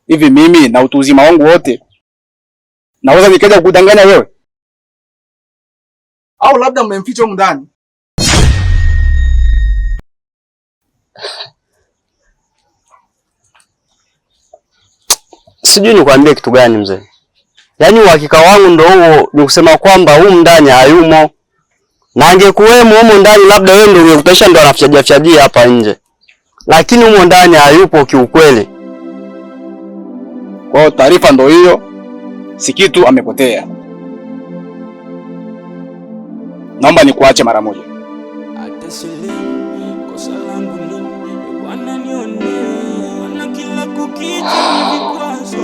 Hivi mimi na utu uzima wangu wote naweza nikaja kukudanganya wewe? Au labda mmemficha huko ndani? Sijui nikwambie kitu gani mzee. Yaani uhakika wangu ndio huo, ni kusema kwamba huko ndani hayumo. Na angekuwemo huko ndani labda wewe ndio ungekutaisha ndio anafichaji hapa nje. Lakini huko ndani hayupo kiukweli. Kwa taarifa ndio hiyo. Sikitu amepotea. Naomba nikuache mara moja. Kosa langu ni wananionea, wana kila kukicha vikwazo,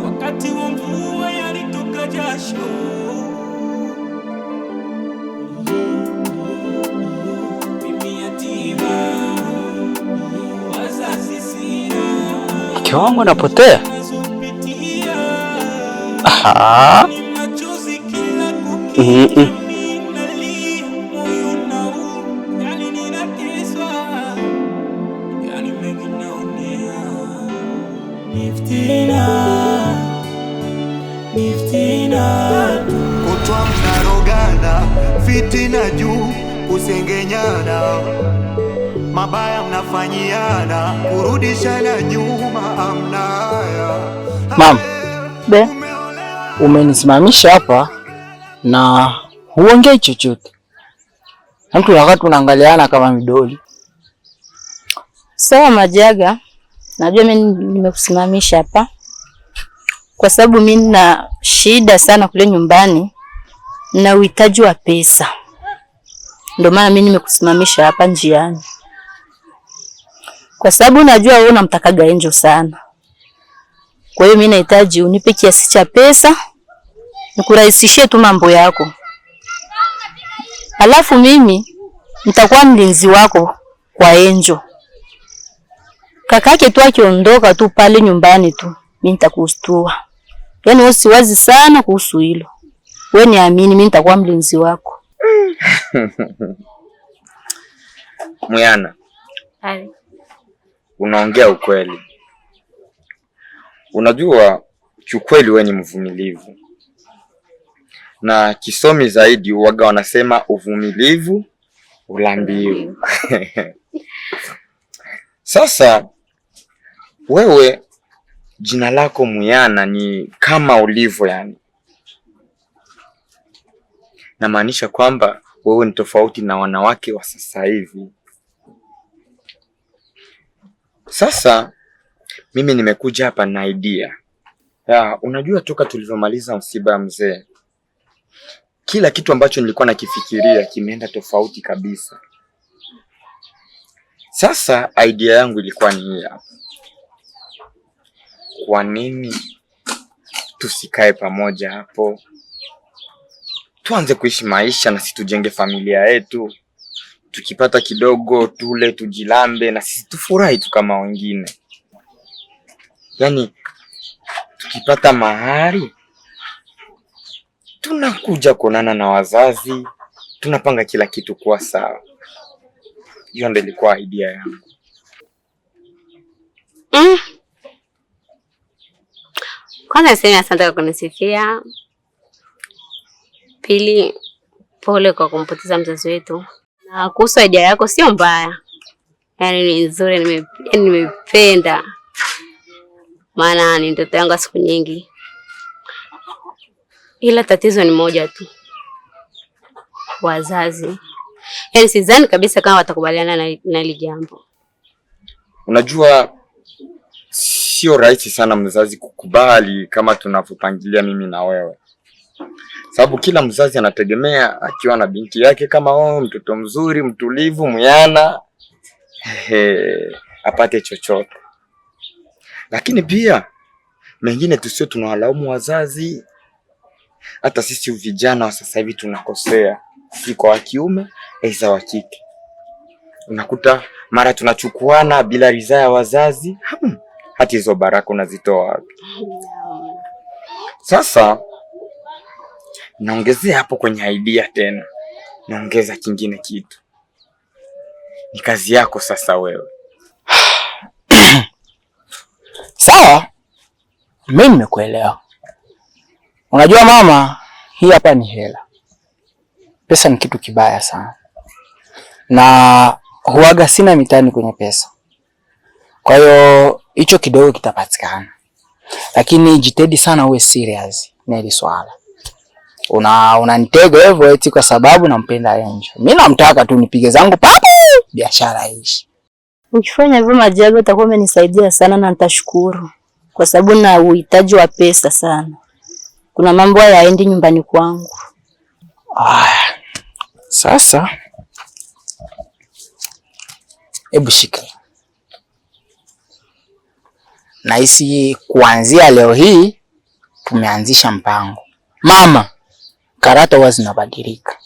wakati wa mvua yalitoka jasho. Mimi yatima, wazazi sina. Mke wangu anapotea? Aha. Kutwa mnarogana, fitina juu, kusengenyana, mabaya mnafanyiana, kurudishana nyuma amna haya. Mama, umenisimamisha hapa na huongei chochote. Mtu wakati unaangaliana kama midoli. Sawa Majaga, najua mimi nimekusimamisha hapa kwa sababu mimi nina shida sana kule nyumbani na uhitaji wa pesa. Ndio maana mimi nimekusimamisha hapa njiani. Kwa sababu najua wewe unamtakaga Angel sana. Kwa hiyo mimi nahitaji unipe kiasi cha pesa nikurahisishie tu mambo yako. Alafu mimi nitakuwa mlinzi wako kwa Angel. Kakake tu akiondoka tu pale nyumbani tu, mimi nitakustua. Yaani usiwazi sana kuhusu hilo. Wewe niamini, mimi nitakuwa mlinzi wako. Muyana. Hai. Unaongea ukweli. Unajua kiukweli wewe ni mvumilivu. Na kisomi zaidi waga wanasema uvumilivu ulambivu. Sasa wewe jina lako Muyana ni kama ulivyo yani. Namaanisha kwamba wewe ni tofauti na wanawake wa sasa hivi. Sasa mimi nimekuja hapa na idea. Unajua toka tulivyomaliza msiba ya mzee, kila kitu ambacho nilikuwa nakifikiria kimeenda tofauti kabisa. Sasa idea yangu ilikuwa ni hii hapa. Kwa nini tusikae pamoja hapo? Tuanze kuishi maisha na sisi tujenge familia yetu. Tukipata kidogo tule tujilambe na sisi tufurahi tu kama wengine. Yaani tukipata mahari tunakuja kuonana na wazazi, tunapanga kila kitu kuwa sawa. Hiyo ndio ilikuwa idea yangu. Kwanza niseme asante kwa kunisifia. Pili, pole kwa kumpoteza mzazi wetu. Na kuhusu idea yako sio mbaya. Yaani ni nzuri, nimependa. Maana ni ndoto yangu siku nyingi. Ila tatizo ni moja tu. Wazazi. Yaani sidhani kabisa kama watakubaliana na hili jambo. Unajua sio rahisi sana mzazi kukubali kama tunavyopangilia mimi na wewe. Sababu kila mzazi anategemea akiwa na binti yake kama mtoto mzuri, mtulivu, Muyana, apate chochote. Lakini pia mengine tusio tunawalaumu wazazi. Hata sisi vijana wa sasa hivi tunakosea. Si kwa wa kiume, aidha wa kike. Unakuta mara tunachukuana bila ridhaa ya wazazi. Hata hizo baraka unazitoa wapi? Sasa naongezea hapo kwenye idea tena. Naongeza kingine kitu. Ni kazi yako sasa wewe. Sawa. Mimi nimekuelewa. Unajua mama, hii hapa ni hela. Pesa ni kitu kibaya sana. Na huaga sina mitani kwenye pesa. Kwa hiyo hicho kidogo kitapatikana. Lakini jitahidi sana uwe serious na hili swala. Unanitega hivyo eti kwa sababu nampenda Angel. Mimi namtaka tu nipige zangu papo, biashara ishi. Ukifanya hivyo Majaga utakuwa umenisaidia sana na nitashukuru. Kwa sababu na uhitaji wa pesa sana. Kuna mambo hayaendi nyumbani kwangu. Sasa hebu shika. Nahisi kuanzia leo hii tumeanzisha mpango. Mama, karata huwa zinabadilika.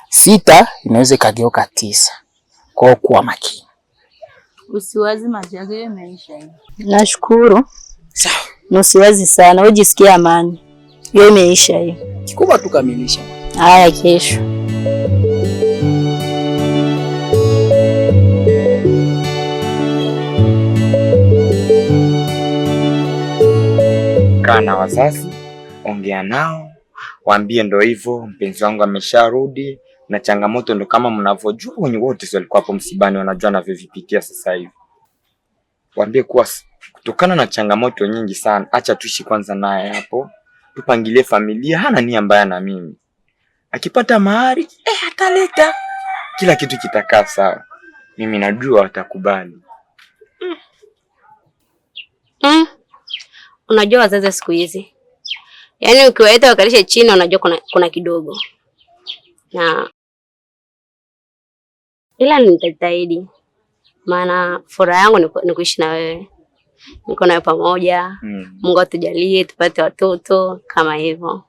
6 inaweza kageuka 9. Kwa hiyo kuwa makini. Usiwazi Majaga, imeisha hiyo. Nashukuru. Sawa. Usiwazi sana, wewe jisikie amani. Hiyo imeisha hiyo. Kikubwa tukamilisha. Haya kesho. Kaa na wazazi, ongea nao, waambie ndo hivyo mpenzi wangu amesharudi na changamoto ndo kama mnavyojua, wenye wote walikuwa hapo msibani wanajua anavyovipitia sasa hivi. Waambie kuwa kutokana na changamoto nyingi sana, acha tuishi kwanza naye hapo. Tupangilie familia, hana nia mbaya na mimi. Akipata mahari, ataleta. Kila kitu kitakaa sawa. Mimi najua atakubali. Unajua wazazi siku hizi. Yaani ukiwaita wakalishe chini unajua kuna kidogo. Na ila nitajitahidi. Maana furaha yangu ni kuishi na wewe. Niko nawe pamoja. Mungu atujalie tupate watoto kama hivyo.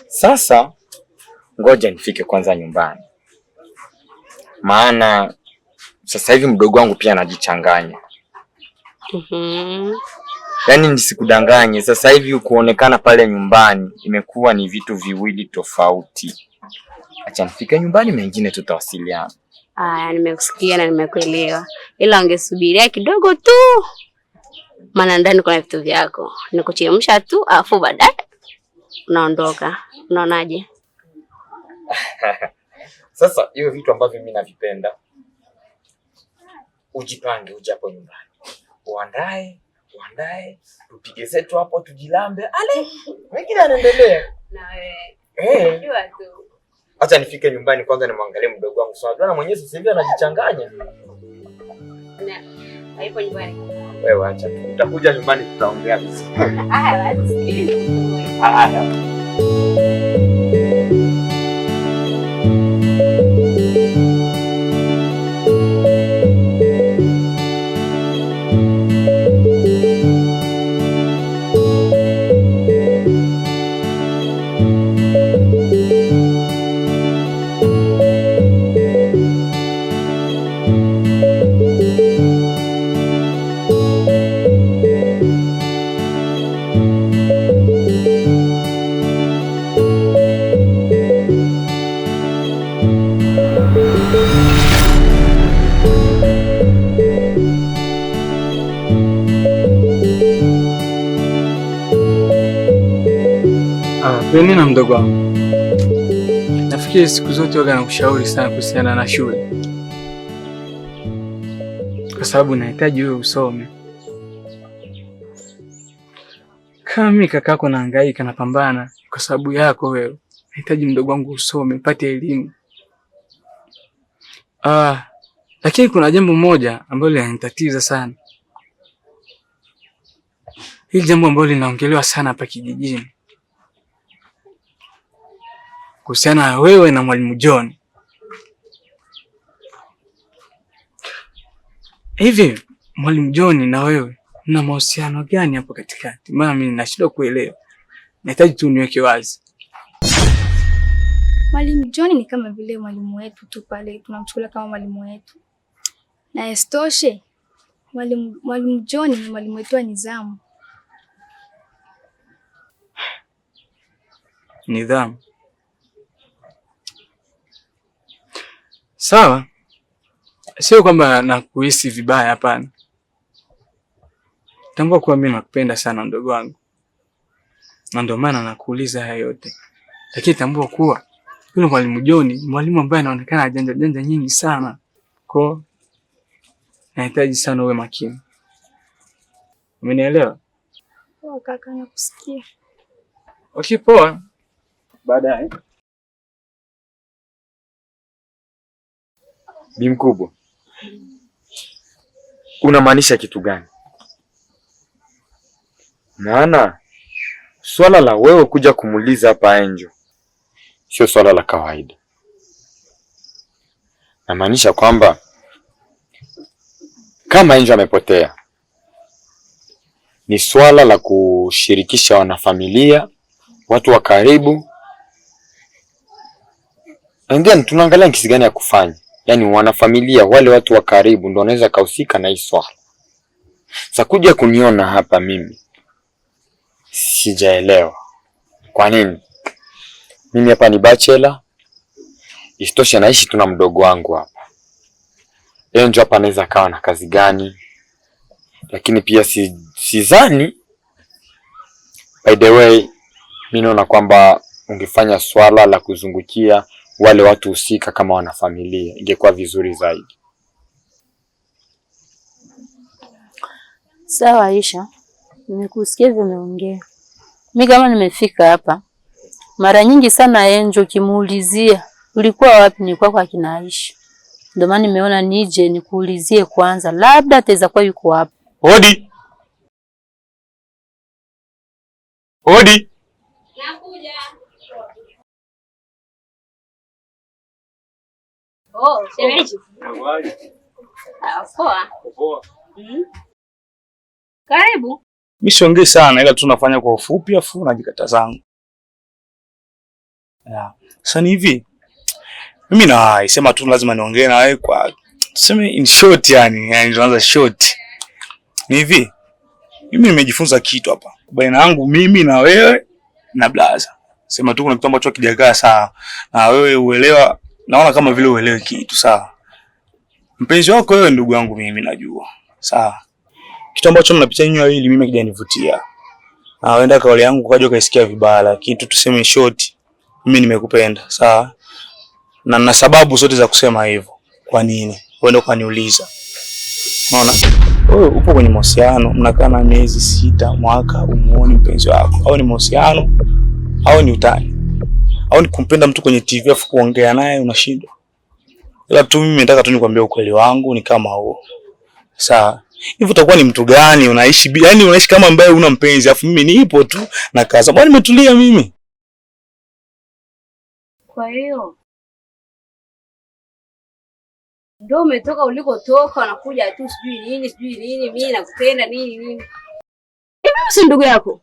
Sasa ngoja nifike kwanza nyumbani. Maana sasa hivi mdogo wangu pia anajichanganya. Yaani nisikudanganye, sasa hivi kuonekana pale nyumbani imekuwa ni vitu viwili tofauti. Acha nifike nyumbani, mengine tutawasiliana. Nimekusikia na nimekuelewa. Ila ungesubiria kidogo tu. Maana ndani kuna vitu vyako. Nikuchemsha tu afu baadaye unaondoka. Unaonaje? Sasa hiyo vitu ambavyo mimi navipenda. Ujipange uje hapo nyumbani. Uandae, tupige zetu hapo tujilambe. Ale, wengine anaendelea. Na wewe. Unajua tu. Acha nifike nyumbani kwanza nimwangalie mdogo wangu. Sawa, na mwenyewe sasa hivi anajichanganya. Haipo nyumbani. Wewe acha. Utakuja nyumbani tutaongea vizuri. Basi. Mimi na mdogo wangu, nafikiri siku zote waga nakushauri sana kuhusiana na shule, kwa sababu nahitaji wewe usome. Kama mimi kakako nahangaika na pambana kwa sababu yako wewe, nahitaji mdogo wangu usome, upate elimu. Lakini kuna jambo moja ambalo linanitatiza sana. Hili jambo ambalo linaongelewa sana hapa kijijini. Kuhusiana na wewe na Mwalimu John. Hivi Mwalimu John na wewe mna mahusiano gani hapo katikati? Maana mimi nashindwa kuelewa. Nahitaji tu niweke wazi. Mwalimu John ni kama vile mwalimu wetu tu pale, tunamchukulia kama mwalimu wetu. Na isitoshe Mwalimu John ni mwalimu wetu wa nidhamu. Nidhamu. Sawa. Sio kwamba nakuhisi vibaya, hapana. tambua kuwa mimi nakupenda sana mdogo wangu, na ndio maana nakuuliza haya yote. Lakini tambua kuwa yule mwalimu John ni mwalimu ambaye anaonekana ajanja janja nyingi sana. Kwa nahitaji sana uwe makini. Umenielewa? Poa kaka, nakusikia. Okay, poa. Baadaye. Bi mkubwa, unamaanisha kitu gani? Maana swala la wewe kuja kumuuliza hapa Angel sio swala la kawaida. Namaanisha kwamba kama Angel amepotea, ni swala la kushirikisha wanafamilia, watu wa karibu. And then tunaangalia kiasi gani ya kufanya. Yaani wanafamilia, wale watu wa karibu ndio wanaweza kahusika na hii swala. Sasa kuja kuniona hapa mimi sijaelewa. Kwa nini? Mimi hapa ni bachelor. Isitoshe naishi tu na mdogo wangu hapa. Angel hapa anaweza kawa na kazi gani? Lakini pia sidhani. By the way, mimi naona kwamba ungefanya swala la kuzungukia wale watu husika kama wanafamilia, ingekuwa vizuri zaidi. Sawa Aisha, nimekusikia hivyo umeongea. Mimi kama nimefika hapa mara nyingi sana Angel kimuulizia ulikuwa wapi, nilikuwa kwa kina Aisha. Ndio maana nimeona nije nikuulizie kwanza, labda ataweza kuwa yuko hapa. Hodi. Hodi. Nakuja. Oh, shemeji. Poa. Poa. Karibu. Mimi siongei sana, ila tunafanya kwa ufupi afu najikata zangu. Sasa ni hivi. Mimi naisema tu lazima niongee na wewe kwa tuseme in short, yani tunaanza short. Ni hivi. Mimi nimejifunza kitu hapa. Baina yangu mimi na wewe na blaza. Sema tu kuna kitu ambacho kijakaa sawa. Na wewe uelewa, naona kama vile uelewe kitu sawa. Mpenzi wako wewe ndugu yangu mimi najua. Sawa. Kitu ambacho mnapitia nyinyi hili mimi kijanivutia. Na wenda kauli yangu kaja kaisikia vibaya, lakini tu tuseme short. Mimi nimekupenda, sawa? Na nina sababu zote za kusema hivyo. Kwa nini? Wewe ndio kaniuliza. Unaona? Wewe upo kwenye mahusiano, mnakaa na miezi 6, mwaka, umuone mpenzi wako. Au ni mahusiano au ni utani? Au ni kumpenda mtu kwenye TV afu kuongea naye unashindwa? Ila tu mimi nataka tu nikwambie ukweli wangu ni kama huo. Sawa? Hivyo utakuwa ni mtu gani unaishi? Yaani unaishi kama ambaye una mpenzi afu mimi nipo tu na kaza. Bwana nimetulia mimi. Kwa hiyo ndio umetoka ulikotoka unakuja tu sijui nini mimi nakupenda nini. Mimi si ndugu yako.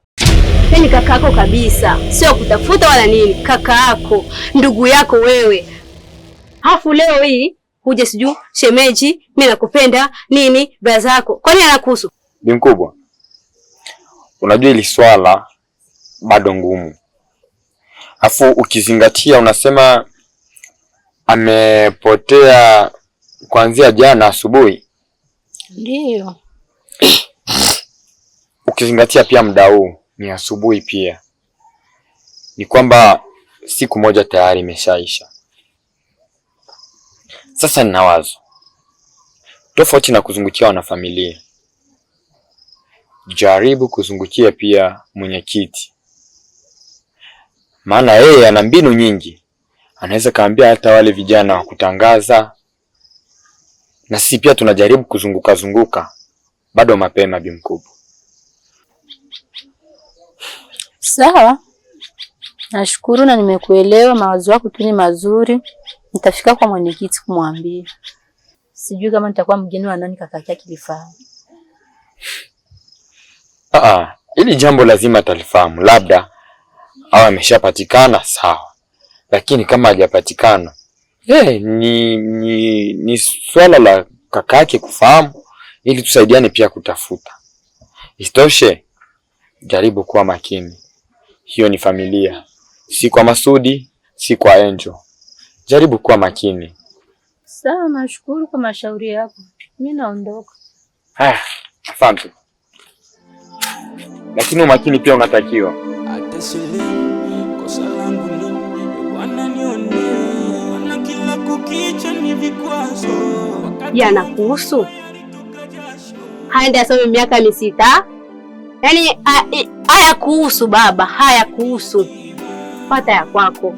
Yaani kaka yako kabisa. Sio kutafuta wala nini. Kaka yako, ndugu yako wewe. Hafu leo hii huje sijui shemeji mimi nakupenda nini brother yako. Kwani anakuhusu? Bi mkubwa, unajua ili swala bado ngumu. Afu ukizingatia unasema amepotea kuanzia jana asubuhi. Ndio. Ukizingatia pia muda huu ni asubuhi pia. Ni kwamba siku moja tayari imeshaisha. Sasa nina wazo. Tofauti na kuzungukia wanafamilia, jaribu kuzungukia pia mwenyekiti. Maana yeye ana mbinu nyingi. Anaweza kaambia hata wale vijana wa kutangaza. Na sisi pia tunajaribu kuzunguka. Bado mapema bi mkubwa. Sawa. Nashukuru na nimekuelewa, mawazo yako tu ni mazuri. Nitafika kwa mwenyekiti kumwambia. Sijui kama nitakuwa mgeni wa nani kaka yake kilifahamu. Hili jambo lazima atalifahamu. Labda au ameshapatikana sawa. Lakini kama hajapatikana, ni swala la kaka yake kufahamu ili tusaidiane pia kutafuta. Isitoshe, jaribu kuwa makini. Hiyo ni familia. Si kwa Masudi, si kwa Angel. Jaribu kuwa makini. Sawa, nashukuru kwa mashauri yako. Mimi naondoka. Asante. lakini umakini pia unatakiwa. Jana kuhusu haenda asome miaka 6. Yaani haya kuhusu baba, haya kuhusu. Pata ya kwako.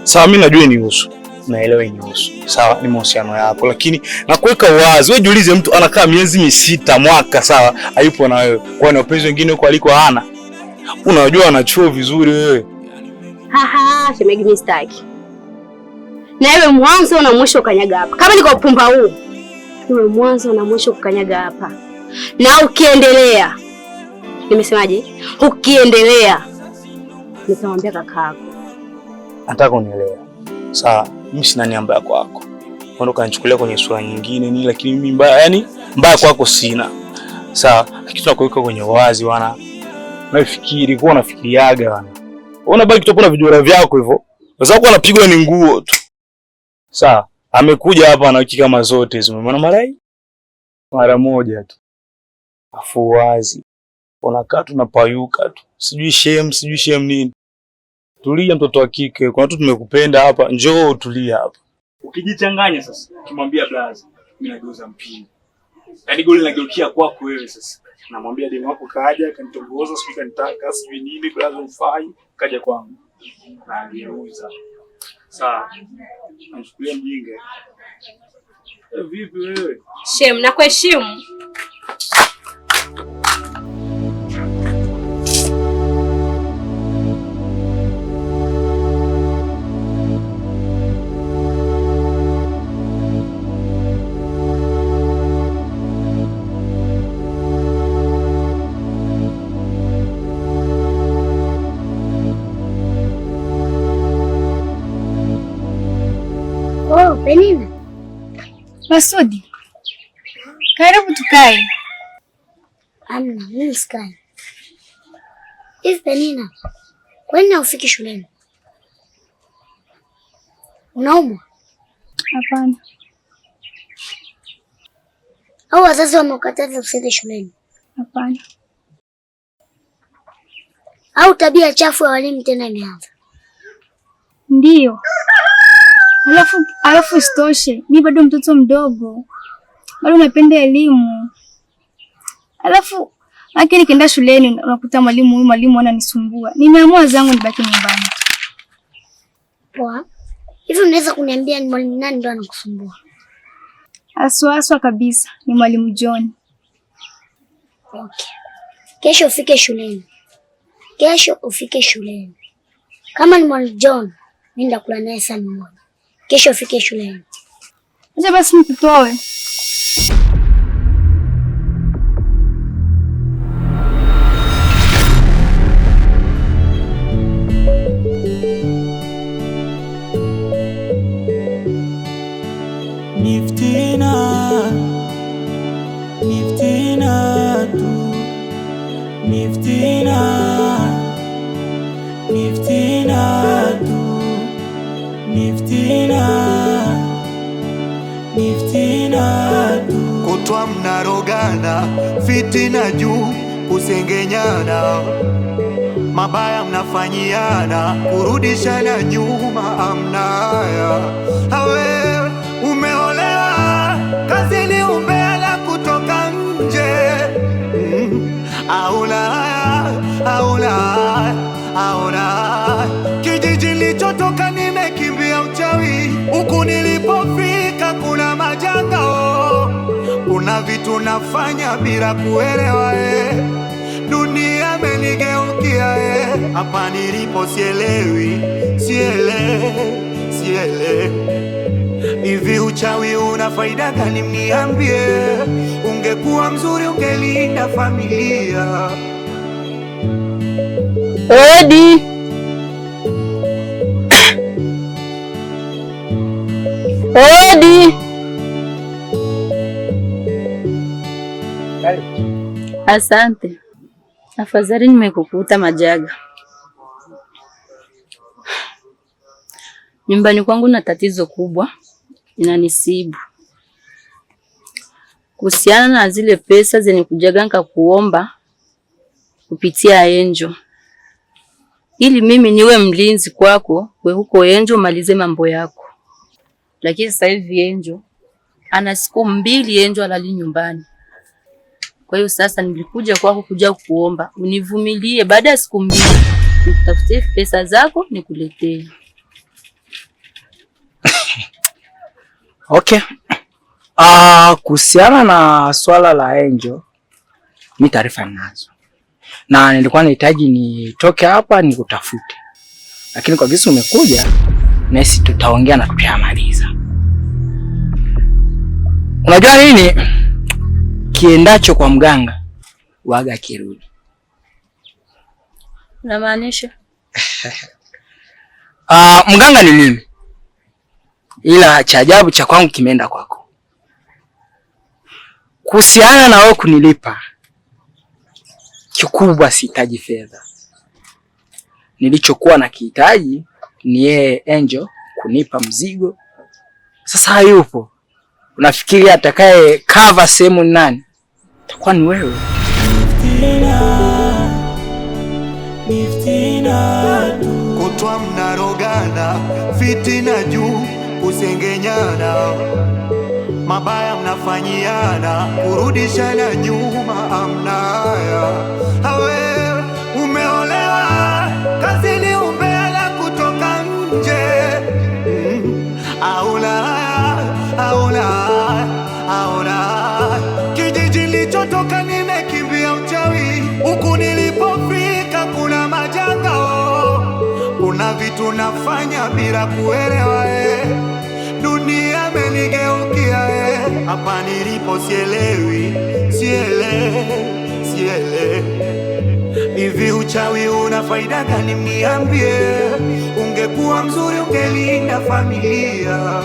Sawa, mimi najua ni husu. Naelewa ni husu. Sawa, ni mahusiano yako, lakini nakuweka wazi. Wewe jiulize, mtu anakaa miezi 6 mwaka, sawa, hayupo na wewe. Kwa nini wapenzi wengine huko aliko hana? Unajua anachuo vizuri wewe. Shemegi mistaki. Na wewe mwanzo na mwisho kanyaga hapa. Kama niko pumba huu, wewe mwanzo na mwisho kukanyaga hapa. Na ukiendelea, nimesemaje? Ukiendelea, nitamwambia kakako. Nataka unielewe. Sawa, mimi sina nia mbaya kwako. Wewe ukanichukulia kwenye sura nyingine ni, lakini mimi mbaya, yani mbaya kwako sina. Sawa, lakini tunakuweka kwenye wazi wana. Nafikiri kwa unafikiriaga wana. Unabaki kutopona vijora vyako hivyo. Wazako wanapigwa ni nguo tu. Sawa, amekuja hapa na wiki kama zote zimemwona mara moja tu. Afu wazi. Unakaa tu na payuka tu. Sijui shame nini. Tulia mtoto wa kike. Kuna watu tumekupenda hapa. Njoo tulia hapa. Ukijichanganya sasa, ukimwambia blaza, mimi nageuza mpini. Yaani goli linageukia kwako wewe sasa. Namwambia demu wako kaja, kanitongoza, sijui kanitaka, sijui nini, blaza ufai, kaja kwangu. Na aliuza. Sawa. Anachukulia mjinga. Vipi wewe? Shem, nakuheshimu. Oh, Penina. Masudi. Karibu tukae. Amna, mimi sikai. Hivi Penina, kwani haufiki shuleni? Unaumwa? Hapana. Au wazazi wamekataza usiende shuleni? Hapana. Au tabia chafu ya walimu tena imeanza? Ndiyo. Alafu isitoshe, mimi bado mtoto mdogo. Bado napenda elimu. Alafu lakini nikienda shuleni unakuta mwalimu ananisumbua. Nimeamua zangu nibaki nyumbani. Poa. Hivi unaweza kuniambia ni mwalimu nani ndo anakusumbua? Aswa kabisa, ni mwalimu John. Okay. Kesho ufike shuleni. Kama ni mwalimu John, nenda kula naye saa moja. Kesho ufike shuleni. Acha basi nikutoe. Kutwa mnarogana, fitina juu, kusengenyana, mabaya mnafanyiana, kurudishana nyuma amnaya. Hawe umeolewa, kazini umbea la kutoka nje. Aula kijiji nilichotoka nimekimbia uchawi, huku nilipofika kuna majanga. Kuna vitu nafanya bila kuelewa, dunia amenigeukia, hapa nilipo sielewi. Hivi uchawi una faida gani? Mniambie, ungekuwa mzuri ungelinda familia. Odi. Asante. Afadhali nimekukuta Majaga. Nyumbani kwangu na tatizo kubwa inanisibu. kuhusiana na zile pesa zenye kujaganka kuomba kupitia Angel, ili mimi niwe mlinzi kwako, we huko Angel malize mambo yako. Lakini sasa hivi Angel ana siku 2 Angel alali nyumbani. Kwa hiyo sasa nilikuja kwako kuja kuomba univumilie, baada ya siku 2 nitafutie pesa zako nikuletee. Okay. Kuhusiana na swala la Angel, mimi taarifa ninazo. Na nilikuwa nahitaji nitoke hapa nikutafute. Lakini kwa gisi umekuja, nasi tutaongea na tutayamaliza. Unajua nini? Kiendacho kwa mganga waga kirudi. Unamaanisha? Mganga ni mimi. Ila cha ajabu cha kwangu kimeenda kwako. Kuhusiana na wewe kunilipa, kikubwa sihitaji fedha. Nilichokuwa na kihitaji ni yeye Angel kunipa mzigo. Sasa hayupo. Unafikiri atakaye cover sehemu ni nani? Itakuwa ni wewe. Kutwa mnarogana, fitina juu, kusengenyana, mabaya mnafanyiana, kurudishana nyuma amna haya. Hawe umeolewa, kazini umbea kutoka nje. Aula kijiji nilichotoka nimekimbia uchawi, huku nilipofika kuna majanga. Kuna vitu nafanya bila kuelewa, dunia imenigeukia, hapa nilipo sielewi. Hivi uchawi una faida gani? Mniambie, ungekuwa mzuri ungelinda familia.